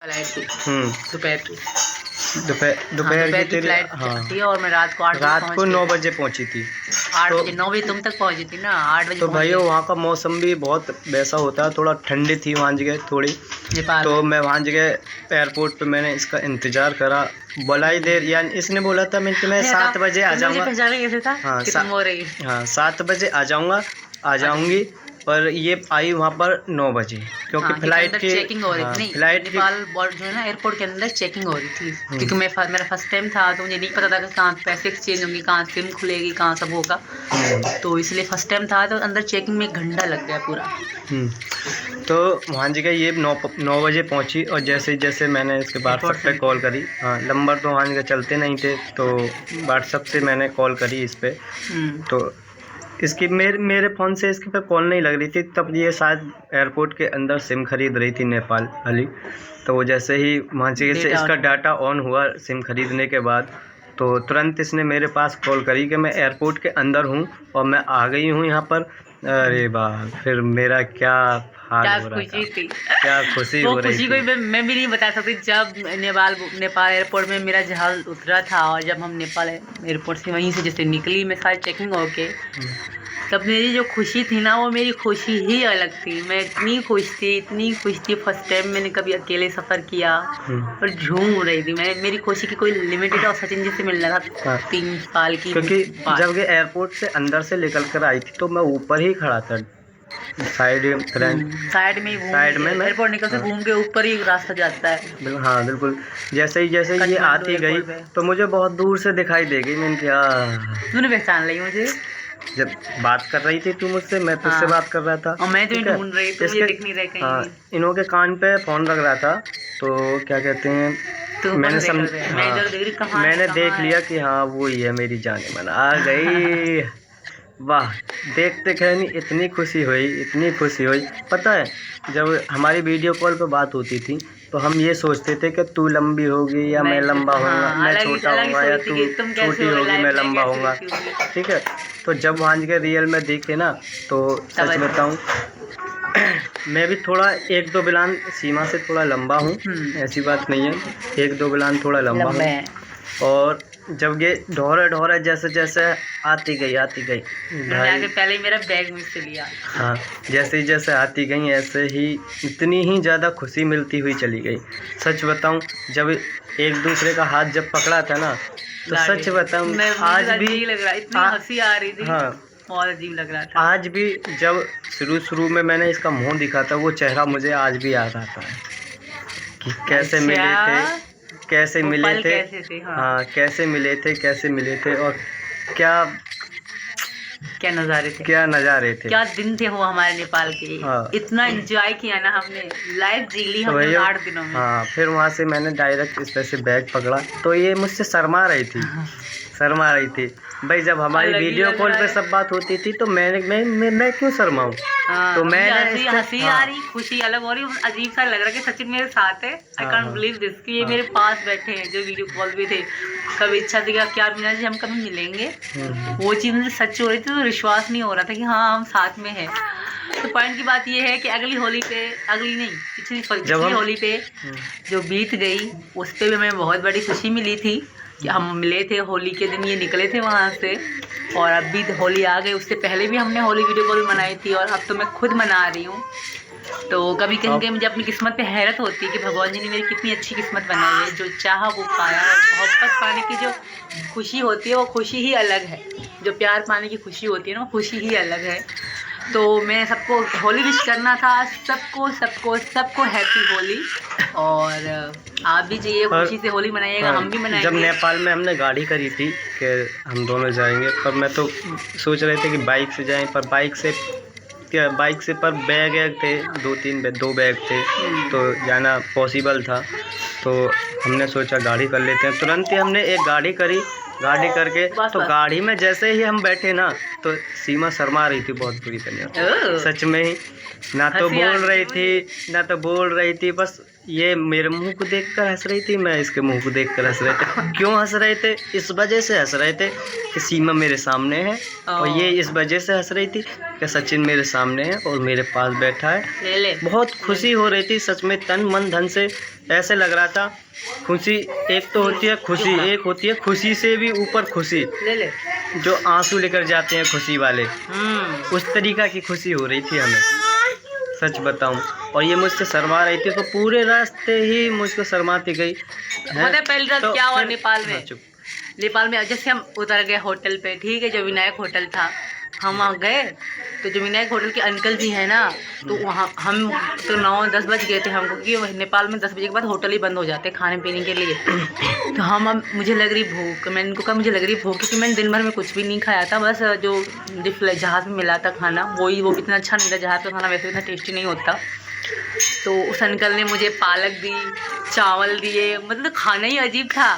Flight थी दोपहर की। दोपहर की तेरी फ्लाइट थी और मैं रात को 9 बजे पहुंची थी। 8 तो बजे 9 बजे तुम तक पहुंची थी ना, 8 बजे तो पहुंच भाई गई वहाँ का मौसम भी बहुत वैसा होता है, थोड़ा ठंडी थी वहाँ जगह थोड़ी। नेपाल तो में। मैं वहाँ जगह एयरपोर्ट पे मैंने इसका इंतज़ार करा, बोला ही देर, यानी इसने बोला था मैं कि मैं 7 बजे आ तुमने मुझे जाऊँगा। पहचाना कैसे था हाँ कि तुम हो रही? हाँ 7 बजे आ जाऊँगा, आ जाऊँगी। पर ये आई वहाँ पर 9 बजे, क्योंकि हाँ, फ्लाइट अंदर की चेकिंग हो रही थी। नहीं, फ्लाइट की। नेपाल बॉर्डर जो है ना, एयरपोर्ट के अंदर चेकिंग हो रही थी। क्योंकि मेरा फर्स्ट टाइम था, तो मुझे नहीं पता था कि कहाँ पैसे एक्सचेंज होंगे, कहाँ सिम खुलेगी, कहाँ सब होगा। तो इसलिए फर्स्ट टाइम था, तो अंदर चेकिंग में 1 घंटा लग गया पूरा। तो वहाँ जगह ये 9 बजे पहुँची, और जैसे जैसे मैंने इसके व्हाट्सएप पे कॉल करी, हाँ नंबर तो वहाँ जगह चलते नहीं थे, तो व्हाट्सएप से मैंने कॉल करी इस पर। तो इसकी मेरे फ़ोन से इसके पे कॉल नहीं लग रही थी, तब ये शायद एयरपोर्ट के अंदर सिम खरीद रही थी नेपाल वाली। तो वो जैसे ही वहाँ से इसका डाटा ऑन हुआ सिम खरीदने के बाद, तो तुरंत इसने मेरे पास कॉल करी कि मैं एयरपोर्ट के अंदर हूँ और मैं आ गई हूँ यहाँ पर। अरे वाह, फिर मेरा क्या हाल हो रहा था, क्या खुशी वो हो रही खुशी थी। कोई मैं भी नहीं बता सकती। जब नेपाल एयरपोर्ट में मेरा जहाज उतरा था, और जब हम नेपाल एयरपोर्ट से वहीं से जैसे निकली मैं सारी चेकिंग होके, तब मेरी जो खुशी थी ना, वो मेरी खुशी ही अलग थी। मैं इतनी खुश थी। फर्स्ट टाइम मैंने कभी अकेले सफ़र किया और झूम रही थी मैं। मेरी खुशी की कोई लिमिट नहीं था। और सचिन जी से मिलना था 3 साल की, क्योंकि जब ये एयरपोर्ट से अंदर से निकल कर आई थी तो मैं ऊपर ही खड़ा था, साइड में एयरपोर्ट निकल से घूम के ऊपर ही रास्ता जाता है। हाँ बिल्कुल। जैसे ये आती गई तो मुझे बहुत दूर से दिखाई दे गई। मैंने क्या, तूने पहचान ली मुझे? जब बात कर रही थी तू मुझसे, मैं तुझसे बात कर रहा था और मैं तो ढूंढ रही थी, मुझे दिख नहीं रहा कहीं। हाँ, इन्हों के कान पे फ़ोन लग रहा था, तो क्या कहते हैं, मैंने देख लिया कि हाँ वो ही है, मेरी जाने मन आ गई। वाह, देखते नहीं इतनी खुशी हुई। पता है, जब हमारी वीडियो कॉल पे बात होती थी तो हम ये सोचते थे कि तू लंबी होगी या मैं लंबा होऊंगा, मैं छोटा होऊंगा या तू छोटी होगी, मैं लंबा होऊंगा। ठीक है, तो जब वहाँ के रियल में देखे ना, तो सच बताऊँ मैं भी थोड़ा 1-2 बिलान सीमा से थोड़ा लंबा हूँ, ऐसी बात नहीं है, 1-2 बिलान थोड़ा लंबा हूँ। और जब ये ढोरे जैसे आती गई भाई, पहले ही मेरा बैग मुझसे लिया। हाँ, जैसे आती गई ऐसे ही इतनी ही ज़्यादा खुशी मिलती हुई चली गई। सच बताऊं, जब एक दूसरे का हाथ जब पकड़ा था ना, तो सच बताऊं आज भी लग रहा, इतनी हंसी आ रही थी। हाँ, बहुत अजीब लग रहा था। आज भी जब शुरू में मैंने इसका मुंह दिखा था, वो चेहरा मुझे आज भी याद आता है कि कैसे मिले थे, कैसे मिले थे, हाँ कैसे मिले थे और क्या नज़ारे थे, क्या दिन थे वो हमारे नेपाल के। हाँ। इतना एंजॉय किया ना हमने, लाइफ जी ली हमने 8 दिनों में। हाँ, फिर वहाँ से मैंने डायरेक्ट इस तरह से बैग पकड़ा, तो ये मुझसे शर्मा रही थी भाई। जब हमारी वीडियो कॉल पे सब बात होती थी तो मैं क्यों शर्माऊँ। तो मैंने हंसी आ रही, खुशी अलग हो रही, अजीब सा लग रहा कि सचिन मेरे साथ है। आई कांट बिलीव दिस कि ये मेरे पास बैठे हैं जो वीडियो कॉल भी थे। कभी इच्छा थी क्या मीना जी हम कभी मिलेंगे, वो चीज़ मुझे सच हो रही थी, तो विश्वास नहीं हो रहा था कि हाँ हम साथ में हैं। तो पॉइंट की बात ये है कि पिछली होली पे जो बीत गई, उस पर भी हमें बहुत बड़ी खुशी मिली थी कि हम मिले थे होली के दिन, ये निकले थे वहाँ से। और अब भी होली आ गई, उससे पहले भी हमने होली वीडियो कॉल मनाई थी, और अब तो मैं खुद मना रही हूँ। तो कभी कहीं मुझे अपनी किस्मत पे हैरत होती है कि भगवान जी ने मेरी कितनी अच्छी किस्मत बनाई है, जो चाहा वो पाया। मोहब्बत पाने की जो खुशी होती है वो खुशी ही अलग है, जो प्यार पाने की खुशी होती है ना, वो खुशी ही अलग है। तो मैं सबको होली विश करना था, सबको हैप्पी होली। और आप भी जाइए, खुशी से होली मनाइएगा, हम भी मनाएंगे। जब नेपाल में हमने गाड़ी करी थी कि हम दोनों जाएंगे, पर मैं तो सोच रहे थे कि बाइक से जाएं, पर बाइक से पर बैग थे, 2 बैग थे, तो जाना पॉसिबल था। तो हमने सोचा गाड़ी कर लेते हैं, तुरंत ही हमने एक गाड़ी करके तो गाड़ी में जैसे ही हम बैठे ना, तो सीमा शर्मा रही थी बहुत बुरी तरह, सच में ही। ना तो बोल रही थी, बस ये मेरे मुंह को देखकर हंस रही थी, मैं इसके मुंह को देखकर हंस रहे थे। क्यों हंस रहे थे? इस वजह से हंस रहे थे कि सीमा मेरे सामने है, और ये इस वजह से हंस रही थी कि सचिन मेरे सामने है और मेरे पास बैठा है। ले बहुत खुशी हो रही थी सच में, तन मन धन से ऐसे लग रहा था। खुशी एक तो होती है खुशी, एक होती है खुशी से भी ऊपर खुशी, ले जो आंसू लेकर जाते हैं खुशी वाले, उस तरीका की खुशी हो रही थी हमें, सच बताऊं। और ये मुझसे शर्मा रही थी, तो पूरे रास्ते ही मुझको शर्माती गई। पता पहली रात क्या हुआ नेपाल में? नेपाल में जैसे हम उतर गए होटल पे, ठीक है, जो विनायक होटल था, हम वहाँ गए तो जो विनायक होटल के अंकल जी है ना, तो वहाँ हम तो 9-10 बज गए थे हमको, कि नेपाल में 10 बजे के बाद होटल ही बंद हो जाते हैं खाने पीने के लिए। तो हम मुझे लग रही भूख, मैंने इनको कहा मुझे लग रही भूख, क्योंकि मैंने दिन भर में कुछ भी नहीं खाया था, बस जो जहाज़ में मिला था खाना वो भी इतना अच्छा नहीं था, जहाज़ का खाना वैसे इतना टेस्टी नहीं होता। तो उस अंकल ने मुझे पालक दी, चावल दिए, मतलब खाना ही अजीब था।